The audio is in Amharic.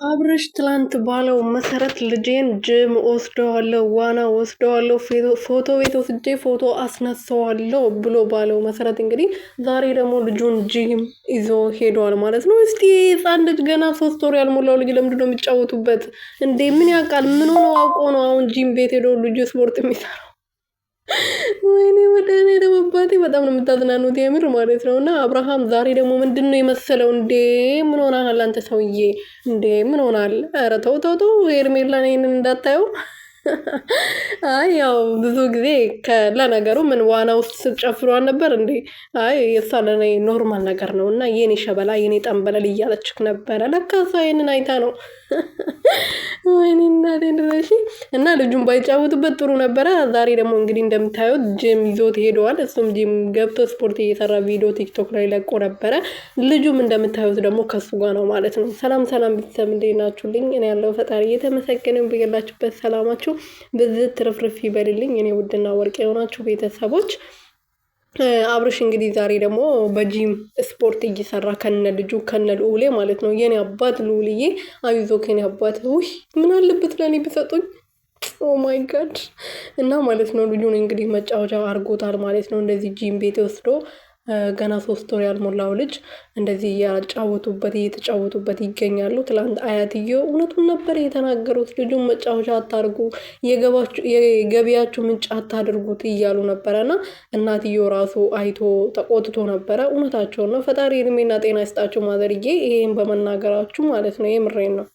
አብርሽ ትላንት ባለው መሰረት ልጄን ጅም ወስደዋለሁ፣ ዋና ወስደዋለሁ፣ ፎቶ ቤት ወስጄ ፎቶ አስነሳዋለሁ ብሎ ባለው መሰረት እንግዲህ ዛሬ ደግሞ ልጁን ጂም ይዞ ሄደዋል ማለት ነው። እስቲ ህፃን ልጅ ገና 3 ወር ያልሞላው ልጅ ለምንድን ነው የሚጫወቱበት እንዴ? ምን ያውቃል? ምን ሆኖ አውቆ ነው አሁን ጂም ቤት ሄዶ ልጁ ስፖርት የሚሰራው? ወይኔ ወደኔ ደግሞ አባቴ በጣም ነው የምታዝናኑት የምር ማለት ነው። እና አብርሃም ዛሬ ደግሞ ምንድን ነው የመሰለው እንዴ? ምን ሆናል አንተ ሰውዬ እንዴ? ምን ሆናል? ኧረ ተው ተው ተው፣ ሄርሜላን ይሄንን እንዳታየው። አይ ያው ብዙ ጊዜ ለነገሩ ምን ዋና ውስጥ ስትጨፍሩ ነበር እንዴ? አይ የሷ ለኔ ኖርማል ነገር ነው። እና የኔ ሸበላ የኔ ጠንበለል እያለችክ ነበረ። ለካ እሷ ይሄንን አይታ ነው። ወይኔ እናቴ ድረሺ። እና ልጁን ባይጫወቱበት ጥሩ ነበረ። ዛሬ ደግሞ እንግዲህ እንደምታዩት ጂም ይዞት ሄደዋል። እሱም ጂም ገብቶ ስፖርት እየሰራ ቪዲዮ ቲክቶክ ላይ ለቆ ነበረ። ልጁም እንደምታዩት ደግሞ ከሱ ጋር ነው ማለት ነው። ሰላም ሰላም ቤተሰብ እንዴት ናችሁልኝ? እኔ ያለው ፈጣሪ እየተመሰገነ ብያላችሁበት ሰላማችሁ ብዝት ትርፍርፍ ይበልልኝ። እኔ ውድና ወርቅ የሆናችሁ ቤተሰቦች አብርሽ እንግዲህ ዛሬ ደግሞ በጂም ስፖርት እየሰራ ከነ ልጁ ከነ ልዑሌ ማለት ነው። የኔ አባት ልዑልዬ አይዞ ከኔ አባት ውይ ምን አለበት ለኔ ቢሰጡኝ። ኦ ማይ ጋድ። እና ማለት ነው ልጁን እንግዲህ መጫወቻ አድርጎታል ማለት ነው። እንደዚህ ጂም ቤት ወስዶ ገና 3 ወር ያልሞላው ልጅ እንደዚህ እየተጫወቱበት ይገኛሉ። ትላንት አያትየው እውነቱን ነበር የተናገሩት። ልጁን መጫወቻ አታርጉ፣ የገቢያችሁ ምንጭ አታድርጉት እያሉ ነበረና እናትየው ራሱ አይቶ ተቆጥቶ ነበረ። እውነታቸው ነው። ፈጣሪ እድሜና ጤና ይስጣቸው ማዘርዬ፣ ይሄን በመናገራችሁ ማለት ነው። የምሬን ነው።